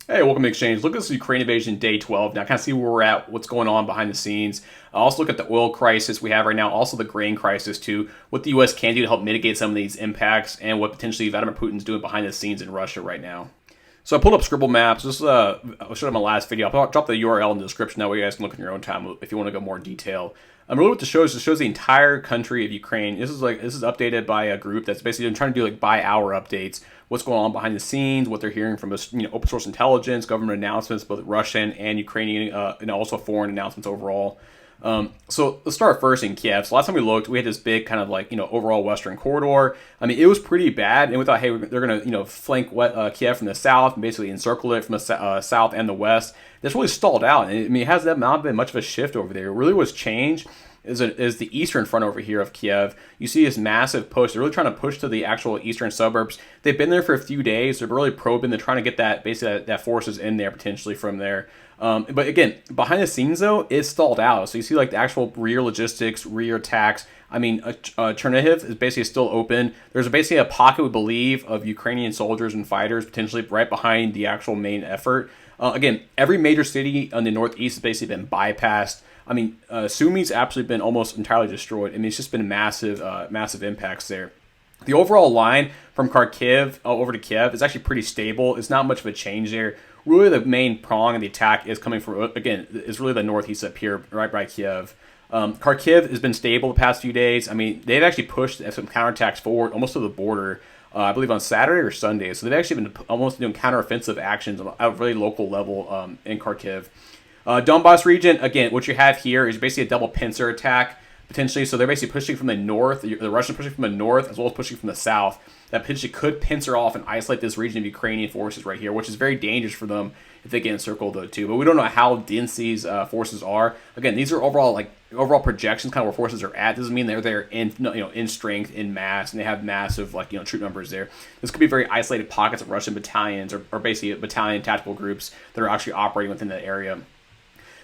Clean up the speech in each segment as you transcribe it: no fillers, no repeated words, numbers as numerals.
Hey, welcome to Exchange. Look at this Ukraine invasion day 12. Now, kind of see where we're at, what's going on behind the scenes. Also, look at the oil crisis we have right now, also the grain crisis, too. What the U.S. can do to help mitigate some of these impacts, and what potentially Vladimir Putin's doing behind the scenes in Russia right now. So I pulled up Scribble Maps. This is I showed in my last video. I'll drop the URL in the description. That way you guys can look in your own time if you want to go more in detail. Really what this shows is it shows the entire country of Ukraine. This is updated by a group that's basically trying to do like by hour updates. What's going on behind the scenes, what they're hearing from open source intelligence, government announcements, both Russian and Ukrainian, and also foreign announcements overall. So let's start first in Kiev. So last time we looked, we had this big kind of like, overall Western corridor. I mean, it was pretty bad. And we thought, hey, they're going to, flank Kiev from the south and basically encircle it from the south and the west. That's really stalled out. And I mean, it has not been much of a shift over there. It really was changed is the eastern front over here of Kiev. You see this massive push. They're really trying to push to the actual eastern suburbs. They've been there for a few days. They're really probing. They're trying to get that basically that forces in there potentially from there. But again, behind the scenes though, it's stalled out. So you see like the actual rear logistics, rear attacks. I mean, Chernihiv is basically still open. There's basically a pocket, we believe, of Ukrainian soldiers and fighters potentially right behind the actual main effort. Again, every major city on the northeast has basically been bypassed. I mean, Sumi's absolutely been almost entirely destroyed. I mean, it's just been massive impacts there. The overall line from Kharkiv over to Kiev is actually pretty stable. It's not much of a change there. Really, the main prong of the attack is coming from, again, is really the northeast up here, right by Kiev. Kharkiv has been stable the past few days. I mean, they've actually pushed some counterattacks forward almost to the border, I believe on Saturday or Sunday. So they've actually been almost doing counteroffensive actions at a really local level in Kharkiv. Donbass region, again, what you have here is basically a double pincer attack, potentially. So they're basically pushing from the north. The Russians pushing from the north as well as pushing from the south. That potentially could pincer off and isolate this region of Ukrainian forces right here, which is very dangerous for them if they get encircled though too. But we don't know how dense these forces are. Again, these are overall projections, kind of where forces are at. Doesn't mean they're there in strength, in mass, and they have massive troop numbers there. This could be very isolated pockets of Russian battalions or basically battalion tactical groups that are actually operating within that area.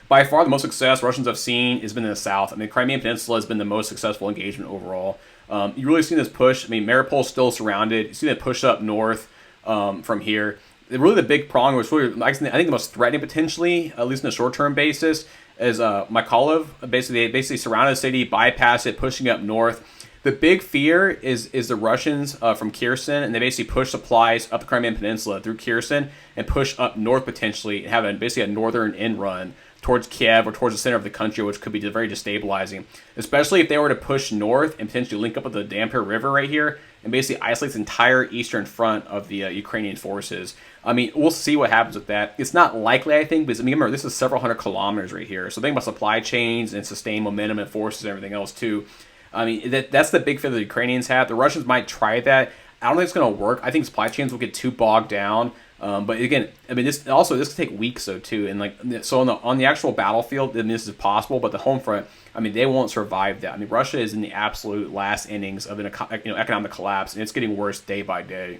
By far, the most success Russians have seen has been in the south. I mean, the Crimean Peninsula has been the most successful engagement overall. You really see this push. I mean, Mariupol's still surrounded. You see that push up north from here. Really, the big prong was really, I think, the most threatening potentially, at least in a short-term basis, is Mykolaiv. Basically, they basically surrounded the city, bypassed it, pushing up north. The big fear is the Russians from Kherson, and they basically push supplies up the Crimean Peninsula through Kherson and push up north potentially and have basically a northern end run towards Kiev or towards the center of the country, which could be very destabilizing, especially if they were to push north and potentially link up with the Dnieper River right here and basically isolate the entire eastern front of the Ukrainian forces. I mean, we'll see what happens with that. It's not likely, I think, because I mean, remember, this is several hundred kilometers right here. So think about supply chains and sustained momentum and forces and everything else too. I mean, that's the big fear the Ukrainians have. The Russians might try that. I don't think it's going to work. I think supply chains will get too bogged down. But again, I mean, this could take weeks though too, and so on the actual battlefield, I mean, this is possible. But the home front, I mean, they won't survive that. I mean, Russia is in the absolute last innings of an economic collapse, and it's getting worse day by day.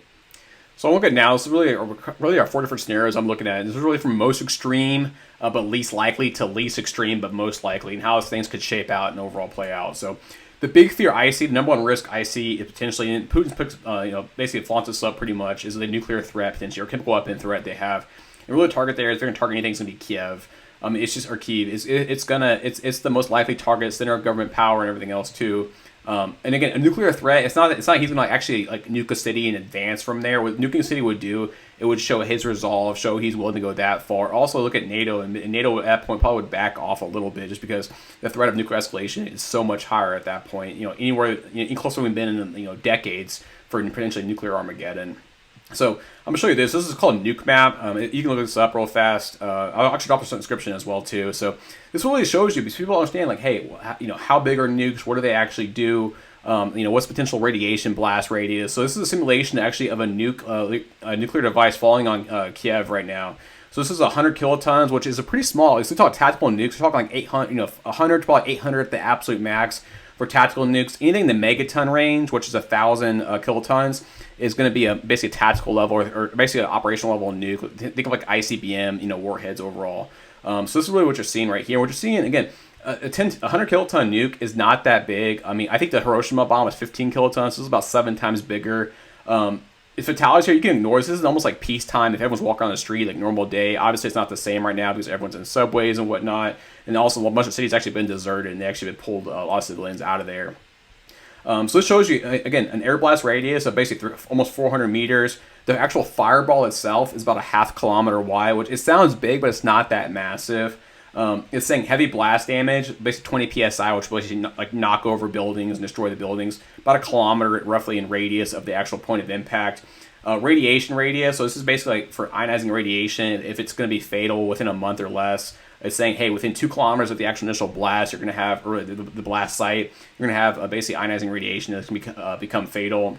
So I'm looking at now. This is really our four different scenarios I'm looking at. This is really from most extreme, but least likely to least extreme, but most likely, and how things could shape out and overall play out. So the big fear I see, the number one risk I see is potentially, and Putin basically flaunts this up pretty much, is the nuclear threat potentially, or chemical weapon threat they have. And really target there, if they're going to target anything, it's going to be Kiev. It's just, or Kiev. It's the most likely target, center of government power and everything else too. And again, a nuclear threat, it's not he's going to actually nuke a city and advance from there. What nuking a city would do, it would show his resolve, show he's willing to go that far. Also look at NATO, and NATO at that point probably would back off a little bit just because the threat of nuclear escalation is so much higher at that point. Anywhere any closer we've been in decades for potentially nuclear Armageddon. So I'm going to show you this. This is called Nuke Map. You can look this up real fast. I'll actually drop this in the description as well too. So this really shows you, because people understand hey, how big are nukes? What do they actually do? What's potential radiation blast radius? So this is a simulation actually of a nuclear device falling on Kiev right now. So this is 100 kilotons, which is a pretty small. If we talk tactical nukes, we're talking like 800, 100 to about 800 at the absolute max. For tactical nukes, anything in the megaton range, which is 1,000 kilotons, is going to be basically a tactical level or basically an operational level nuke. Think of like ICBM, warheads overall. So this is really what you're seeing right here. What you're seeing, again, a 100 kiloton nuke is not that big. I mean, I think the Hiroshima bomb was 15 kilotons. This is about 7 times bigger. If fatalities here, you can ignore this. This is almost like peacetime. If everyone's walking on the street like normal day, obviously it's not the same right now because everyone's in subways and whatnot. And also, a bunch of cities actually been deserted and they actually been pulled a lot of civilians out of there. So this shows you, again, an air blast radius of basically almost 400 meters. The actual fireball itself is about a ½ kilometer wide, which it sounds big, but it's not that massive. It's saying heavy blast damage, basically 20 psi, which basically like knock over buildings and destroy the buildings. About a kilometer roughly in radius of the actual point of impact. Radiation radius, so this is basically like for ionizing radiation, if it's going to be fatal within a month or less. It's saying, hey, within 2 kilometers of the actual initial blast, you're going to have, or the blast site, you're going to have basically ionizing radiation that's going to become fatal.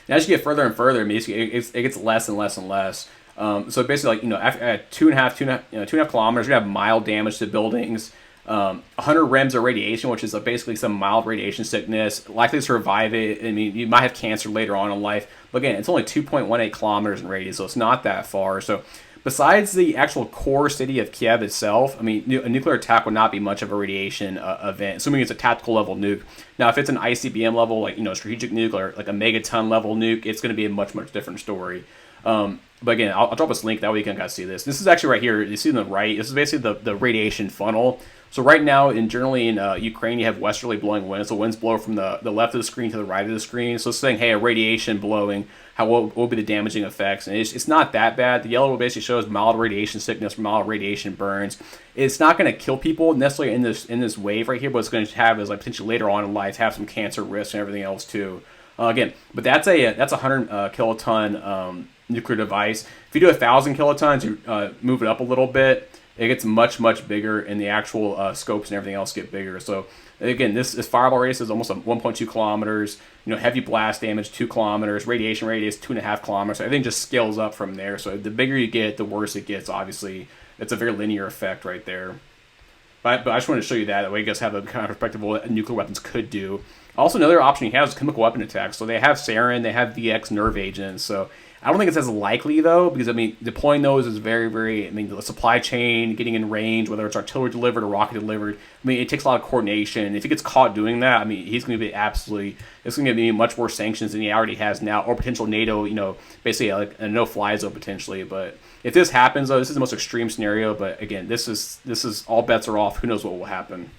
And as you get further and further, it gets less and less and less. So basically, like, after 2.5 kilometers, you're going to have mild damage to buildings. 100 rems of radiation, which is basically some mild radiation sickness, likely to survive it. I mean, you might have cancer later on in life. But again, it's only 2.18 kilometers in radius, so it's not that far. So besides the actual core city of Kiev itself, I mean, a nuclear attack would not be much of a radiation event, assuming it's a tactical level nuke. Now, if it's an ICBM level, like, strategic nuke or like a megaton level nuke, it's going to be a much, much different story. But again, I'll drop this link, that way you can guys see this. This is actually right here. You see on the right, this is basically the radiation funnel. So right now, generally in Ukraine, you have westerly blowing winds. So winds blow from the left of the screen to the right of the screen. So it's saying, hey, a radiation blowing, what will be the damaging effects? And it's not that bad. The yellow basically shows mild radiation sickness, mild radiation burns. It's not going to kill people necessarily in this wave right here, but it's going to have is like potentially later on in life have some cancer risks and everything else too. Again, but that's a 100 kiloton nuclear device. If you do 1,000 kilotons, you move it up a little bit. It gets much, much bigger, and the actual scopes and everything else get bigger. So again, this fireball radius is almost 1.2 kilometers. Heavy blast damage 2 kilometers, radiation radius 2.5 kilometers. So everything just scales up from there. So the bigger you get, the worse it gets. Obviously, it's a very linear effect right there. But I just wanted to show you that way you guys have a kind of perspective of what nuclear weapons could do. Also, another option you have is chemical weapon attacks. So they have sarin, they have VX nerve agents. So I don't think it's as likely, though, because, deploying those is very, very, the supply chain, getting in range, whether it's artillery delivered or rocket delivered, it takes a lot of coordination. If he gets caught doing that, he's going to be it's going to be much worse sanctions than he already has now, or potential NATO, basically like a no-fly zone potentially. But if this happens, though, this is the most extreme scenario. But again, this is all bets are off. Who knows what will happen?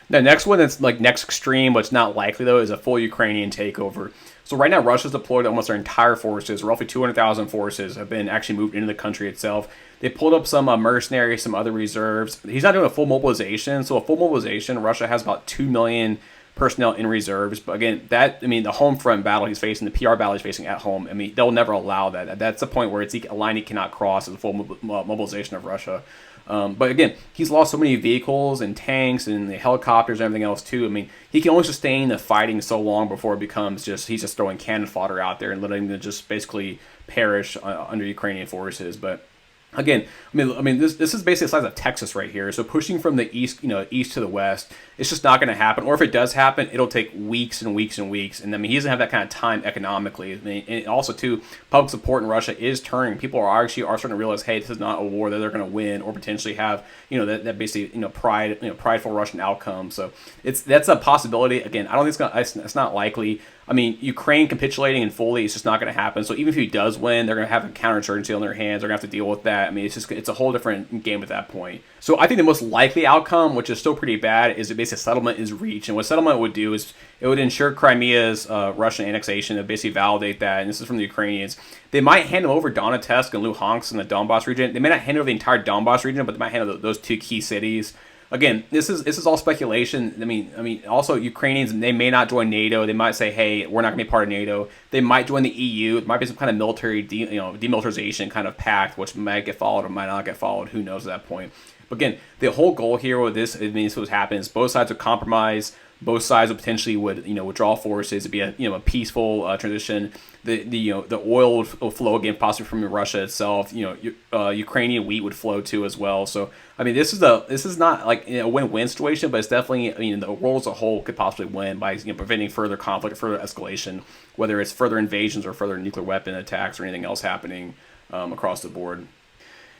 The next one that's like next extreme, but it's not likely, though, is a full Ukrainian takeover. So right now, Russia's deployed almost their entire forces. Roughly 200,000 forces have been actually moved into the country itself. They pulled up some mercenaries, some other reserves. He's not doing a full mobilization. So a full mobilization, Russia has about 2 million personnel in reserves. But again, the home front battle he's facing, the PR battle he's facing at home, they'll never allow that. That's the point where it's a line he cannot cross as a full mobilization of Russia. But again, he's lost so many vehicles and tanks and the helicopters and everything else too. He can only sustain the fighting so long before it becomes he's just throwing cannon fodder out there and letting them just basically perish under Ukrainian forces. But again, this is basically the size of Texas right here. So pushing from the east, east to the west, it's just not going to happen. Or if it does happen, it'll take weeks and weeks and weeks. And he doesn't have that kind of time economically. And also too, public support in Russia is turning. People are starting to realize, hey, this is not a war that they're going to win or potentially have, that basically, prideful Russian outcome. So that's a possibility. Again, I don't think it's not likely. Ukraine capitulating and fully, it's just not going to happen. So even if he does win, they're going to have a counterinsurgency on their hands. They're going to have to deal with that. It's a whole different game at that point. So I think the most likely outcome, which is still pretty bad, is that basically a settlement is reached. And what settlement would do is it would ensure Crimea's Russian annexation and basically validate that. And this is from the Ukrainians. They might hand over Donetsk and Luhansk in the Donbass region. They may not hand over the entire Donbass region, but they might hand over those two key cities. Again, this is all speculation. Also Ukrainians, they may not join NATO. They might say, hey, we're not going to be part of NATO. They might join the EU. It might be some kind of military demilitarization kind of pact, which might get followed or might not get followed. Who knows at that point? But again, the whole goal here with this, this was happens. Both sides would compromise. Both sides would potentially withdraw forces. It'd be a peaceful transition. The oil would flow again, possibly from Russia itself. Ukrainian wheat would flow too as well. So this is not like a win-win situation, but it's definitely the world as a whole could possibly win by preventing further conflict, further escalation, whether it's further invasions or further nuclear weapon attacks or anything else happening across the board.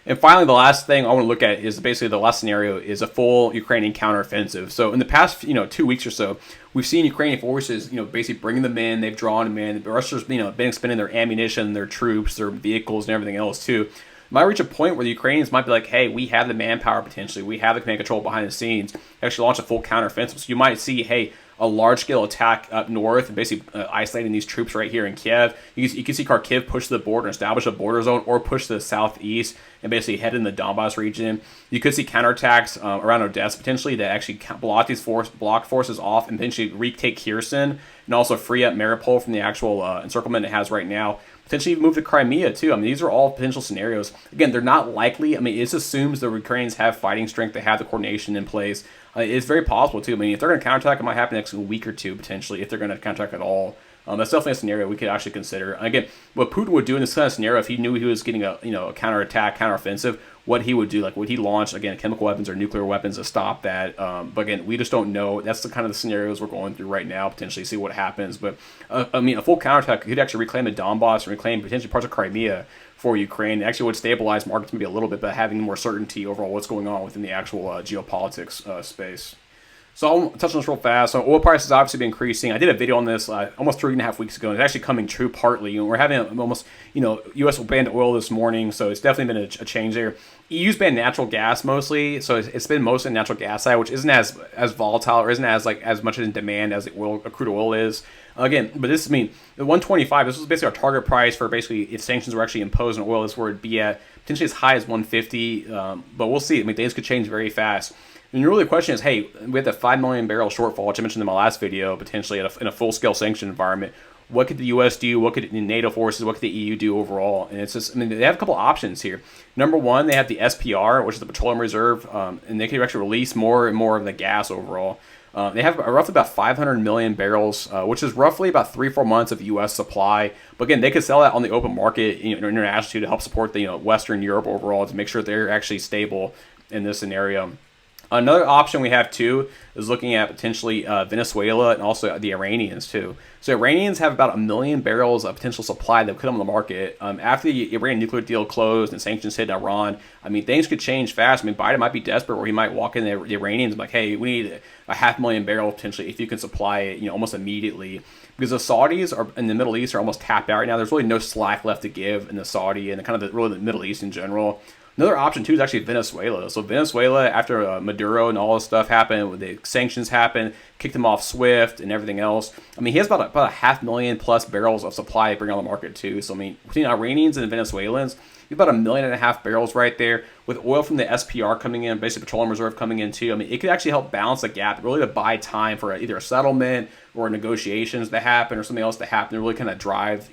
And finally, the last thing I want to look at is basically the last scenario is a full Ukrainian counteroffensive. So in the past, 2 weeks or so, we've seen Ukrainian forces, basically bringing them in. They've drawn them in. The Russians, been expending their ammunition, their troops, their vehicles, and everything else too. Might reach a point where the Ukrainians might be like, hey, we have the manpower potentially, we have the command control behind the scenes, actually launch a full counteroffensive. So you might see, hey, a large-scale attack up north and basically isolating these troops right here in Kiev. You can see Kharkiv push to the border and establish a border zone, or push to the southeast and basically head in the Donbass region. You could see counterattacks around Odessa potentially that actually block these block forces off and potentially retake Kherson and also free up Mariupol from the actual encirclement it has right now. Potentially move to Crimea too. These are all potential scenarios. Again, they're not likely. It assumes the Ukrainians have fighting strength, they have the coordination in place. It's very possible too. If they're going to counterattack, it might happen next week or two potentially, if they're going to counterattack at all. That's definitely a scenario we could actually consider. Again, what Putin would do in this kind of scenario, if he knew he was getting a counterattack, counteroffensive, what he would do, like would he launch again chemical weapons or nuclear weapons to stop that? But again, we just don't know. That's the kind of the scenarios we're going through right now. Potentially see what happens. But a full counterattack could actually reclaim the Donbass and reclaim potentially parts of Crimea for Ukraine. It actually would stabilize markets maybe a little bit, but having more certainty overall what's going on within the actual geopolitics space. So I'll touch on this real fast. So oil prices obviously been increasing. I did a video on this almost 3.5 weeks ago. It's actually coming true partly. We're having almost, U.S. banned oil this morning, so it's definitely been a change there. EU's banned natural gas mostly, so it's been mostly natural gas side, which isn't as volatile or isn't as much in demand as crude oil is. Again, but this, the 125, this was basically our target price for basically if sanctions were actually imposed on oil, this is where it'd be at, potentially as high as 150, but we'll see. Things could change very fast. And really the question is, hey, we have the 5 million barrel shortfall, which I mentioned in my last video, potentially in a full-scale sanction environment. What could the U.S. do? What could the NATO forces, what could the EU do overall? And it's just, they have a couple options here. Number one, they have the SPR, which is the Petroleum Reserve, and they can actually release more and more of the gas overall. They have roughly about 500 million barrels, which is roughly about 3-4 months of U.S. supply. But again, they could sell that on the open market, internationally to help support the Western Europe overall to make sure they're actually stable in this scenario. Another option we have too is looking at potentially Venezuela and also the Iranians too. So Iranians have about 1 million barrels of potential supply that could come on the market. After the Iran nuclear deal closed and sanctions hit Iran, things could change fast. Biden might be desperate where he might walk in the Iranians and be like, hey, we need a 500,000 barrels potentially if you can supply it, almost immediately. Because the Saudis are in the Middle East are almost tapped out right now. There's really no slack left to give in the Saudi and really the Middle East in general. Another option too is actually Venezuela. So Venezuela, after Maduro and all this stuff happened, the sanctions happened, kicked him off SWIFT and everything else. He has about a 500,000 plus barrels of supply to bring on the market too. So between Iranians and Venezuelans, you have about 1.5 million barrels right there. With oil from the SPR coming in, basically Petroleum Reserve coming in too. It could actually help balance the gap, really to buy time for either a settlement or negotiations to happen or something else to happen to really kind of drive,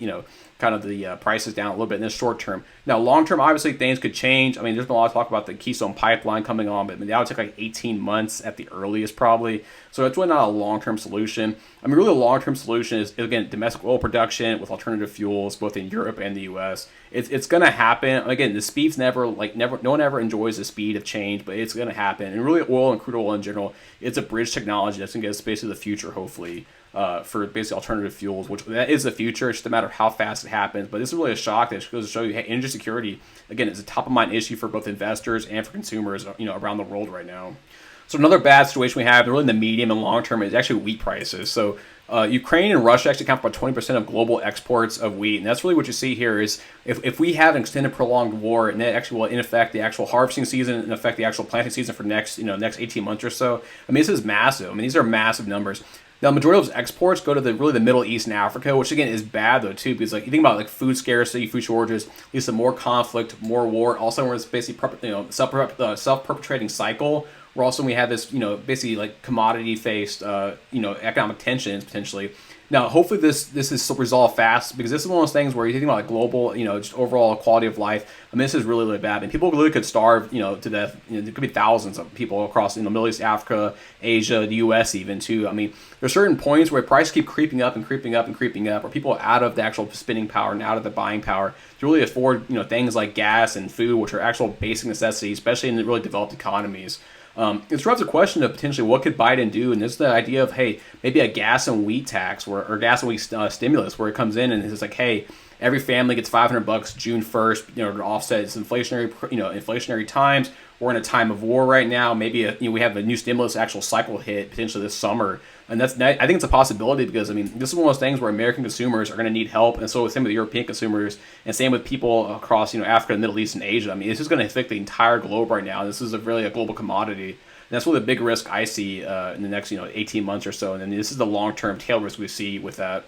kind of the prices down a little bit in this short term. Now, long term, obviously, things could change. There's been a lot of talk about the Keystone Pipeline coming on, but that would take like 18 months at the earliest, probably. So it's really not a long-term solution. Really, the long-term solution is, again, domestic oil production with alternative fuels, both in Europe and the U.S. It's going to happen. Again, the speed's never, no one ever enjoys the speed of change, but it's going to happen. And really, oil and crude oil in general, it's a bridge technology that's going to get us basically the future, hopefully. For basically alternative fuels, which that is the future. It's just a matter of how fast it happens. But this is really a shock that goes to show you, hey, energy security, again, is a top of mind issue for both investors and for consumers, around the world right now. So another bad situation we have, really in the medium and long term, is actually wheat prices. So Ukraine and Russia actually account for about 20% of global exports of wheat. And that's really what you see here is if we have an extended prolonged war and that actually will in effect the actual harvesting season and affect the actual planting season for next 18 months or so. this is massive. These are massive numbers. Now, the majority of those exports go to the Middle East and Africa, which again is bad though too, because you think about food scarcity, food shortages, leads to more conflict, more war. Also, where it's basically self-perpetrating cycle. Where also we have this basically commodity-based economic tensions potentially. Now, hopefully this is resolved fast, because this is one of those things where you're thinking about global, just overall quality of life. This is really, really bad. And people really could starve, to death. There could be thousands of people across, Middle East, Africa, Asia, the U.S. even too. There's certain points where prices keep creeping up and creeping up and creeping up, where people are out of the actual spending power and out of the buying power to really afford, things like gas and food, which are actual basic necessities, especially in the really developed economies. It throws a question of potentially what could Biden do, and this is the idea of, hey, maybe a gas and wheat tax or gas and wheat stimulus, where it comes in and it's like, hey, every family gets $500 June 1st, to offset its inflationary times. We're in a time of war right now. Maybe we have a new stimulus actual cycle hit potentially this summer, and I think it's a possibility because this is one of those things where American consumers are going to need help, and so same with European consumers, and same with people across Africa, the Middle East, and Asia. This is going to affect the entire globe right now. This is really a global commodity. And that's really the big risk I see in the next 18 months or so, and then this is the long term tail risk we see with that.